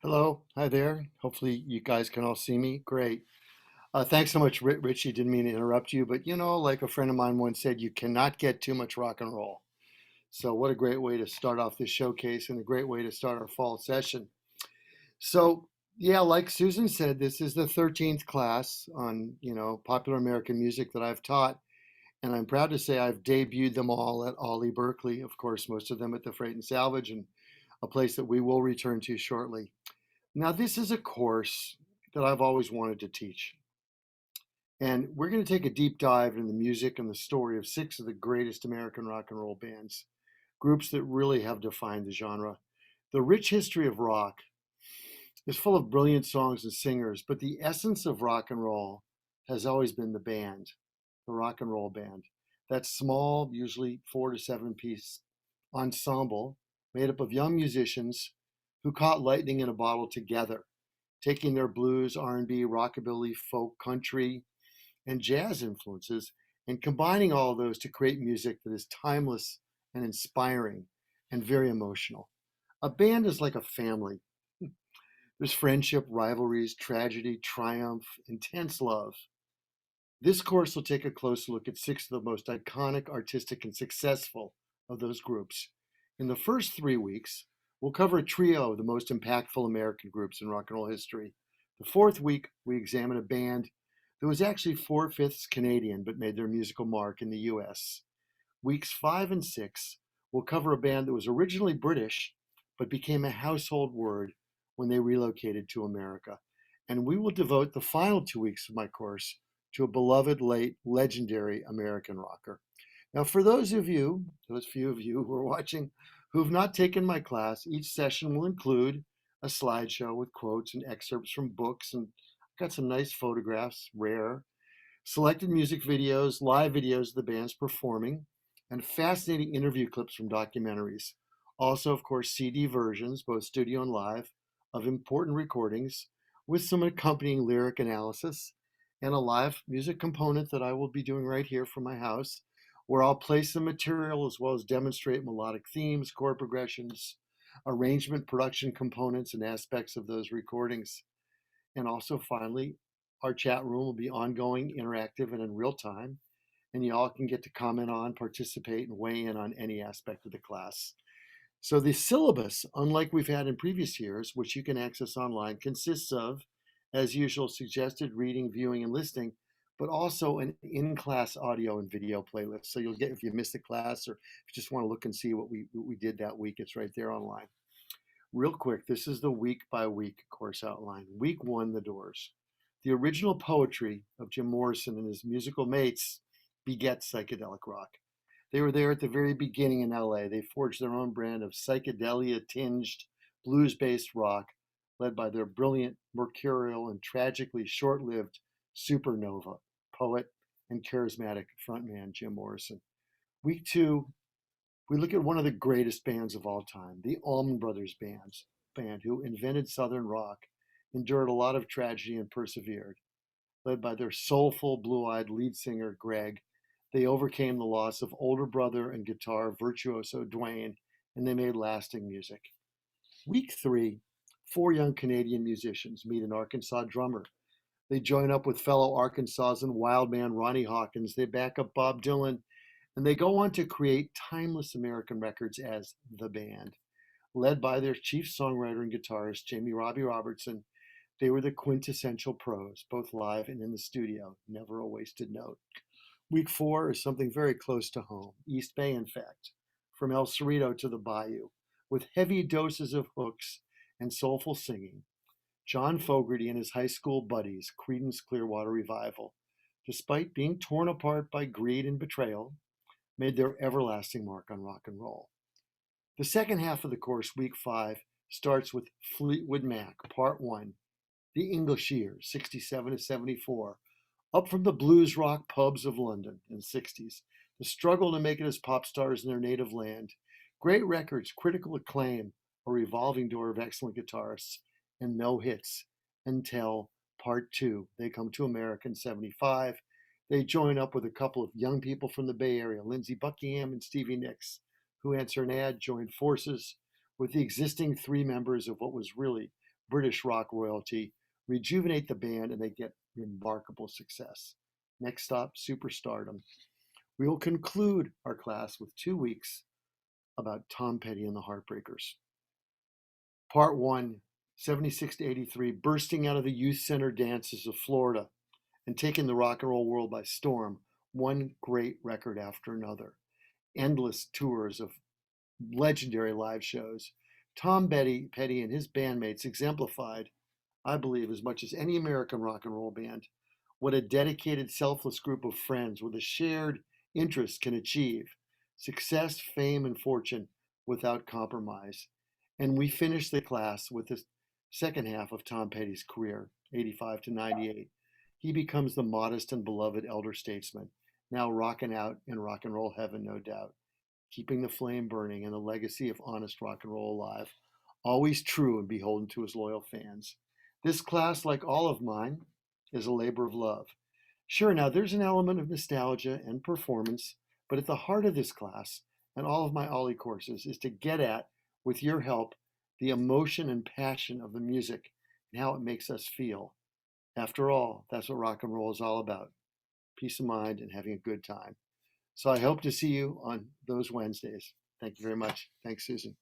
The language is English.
Hello, hi there. Hopefully you guys can all see me. Great. Thanks so much, Richie. Didn't mean to interrupt you, but like a friend of mine once said, you cannot get too much rock and roll. So what a great way to start off this showcase and a great way to start our fall session. So yeah, like Susan said, this is the 13th class on, popular American music that I've taught. And I'm proud to say I've debuted them all at OLLI Berkeley. Of course, most of them at the Freight and Salvage, and a place that we will return to shortly. Now, this is a course that I've always wanted to teach. And we're going to take a deep dive into the music and the story of six of the greatest American rock and roll bands, groups that really have defined the genre. The rich history of rock is full of brilliant songs and singers, but the essence of rock and roll has always been the band, the rock and roll band. That small, usually 4 to 7 piece ensemble made up of young musicians who caught lightning in a bottle together, taking their blues, R&B, rockabilly, folk, country, and jazz influences and combining all of those to create music that is timeless and inspiring and very emotional. A band is like a family. There's friendship, rivalries, tragedy, triumph, intense love. This course will take a close look at six of the most iconic, artistic, and successful of those groups. In the first 3 weeks, we'll cover a trio of the most impactful American groups in rock and roll history. The fourth week, we examine a band that was actually four-fifths Canadian but made their musical mark in the US. Weeks 5 and 6 will cover a band that was originally British but became a household word when they relocated to America. And we will devote the final 2 weeks of my course to a beloved late legendary American rocker. Now, for those few of you who are watching who have not taken my class, each session will include a slideshow with quotes and excerpts from books, and I've got some nice photographs, rare, selected music videos, live videos of the bands performing, and fascinating interview clips from documentaries. Also, of course, CD versions, both studio and live, of important recordings with some accompanying lyric analysis and a live music component that I will be doing right here from my house, where I'll play some material as well as demonstrate melodic themes, chord progressions, arrangement, production components, and aspects of those recordings. And also, finally, our chat room will be ongoing, interactive, and in real time. And you all can get to comment on, participate, and weigh in on any aspect of the class. So the syllabus, unlike we've had in previous years, which you can access online, consists of, as usual, suggested reading, viewing, and listening, but also an in-class audio and video playlist. So you'll get, if you missed the class or if you just want to look and see what we did that week, it's right there online. Real quick, this is the week by week course outline. Week 1, The Doors. The original poetry of Jim Morrison and his musical mates begets psychedelic rock. They were there at the very beginning in LA. They forged their own brand of psychedelia tinged blues based rock, led by their brilliant, mercurial, and tragically short lived supernova poet and charismatic frontman Jim Morrison. Week 2, we look at one of the greatest bands of all time, the Allman Brothers band who invented Southern rock, endured a lot of tragedy and persevered. Led by their soulful, blue-eyed lead singer Greg, they overcame the loss of older brother and guitar virtuoso Dwayne, and they made lasting music. Week 3, 4 young Canadian musicians meet an Arkansas drummer. They join up with fellow Arkansasan wild man Ronnie Hawkins. They back up Bob Dylan, and they go on to create timeless American records as the band. Led by their chief songwriter and guitarist, Jamie Robbie Robertson, they were the quintessential pros, both live and in the studio. Never a wasted note. Week 4 is something very close to home, East Bay, in fact, from El Cerrito to the Bayou, with heavy doses of hooks and soulful singing. John Fogerty and his high school buddies, Creedence Clearwater Revival, despite being torn apart by greed and betrayal, made their everlasting mark on rock and roll. The second half of the course, week 5, starts with Fleetwood Mac Part One, the English years, 67 to 74, up from the blues rock pubs of London in the 60s, the struggle to make it as pop stars in their native land, great records, critical acclaim, a revolving door of excellent guitarists, and no hits until Part 2. They come to America in 75. They join up with a couple of young people from the Bay Area, Lindsey Buckingham and Stevie Nicks, who answer an ad, join forces with the existing 3 members of what was really British rock royalty, rejuvenate the band, and they get remarkable success. Next stop, superstardom. We will conclude our class with 2 weeks about Tom Petty and the Heartbreakers. Part 1, 76 to 83, bursting out of the youth center dances of Florida and taking the rock and roll world by storm, one great record after another. Endless tours of legendary live shows. Tom Petty and his bandmates exemplified, I believe, as much as any American rock and roll band, what a dedicated, selfless group of friends with a shared interest can achieve success, fame, and fortune without compromise. And we finished the class with the second half of Tom Petty's career, 85 to 98. He becomes the modest and beloved elder statesman, now rocking out in rock and roll heaven, no doubt, keeping the flame burning and the legacy of honest rock and roll alive, always true and beholden to his loyal fans. This class, like all of mine, is a labor of love. Sure, now there's an element of nostalgia and performance, but at the heart of this class and all of my OLLI courses is to get at, with your help, the emotion and passion of the music and how it makes us feel. After all, that's what rock and roll is all about: peace of mind and having a good time. So I hope to see you on those Wednesdays. Thank you very much. Thanks, Susan.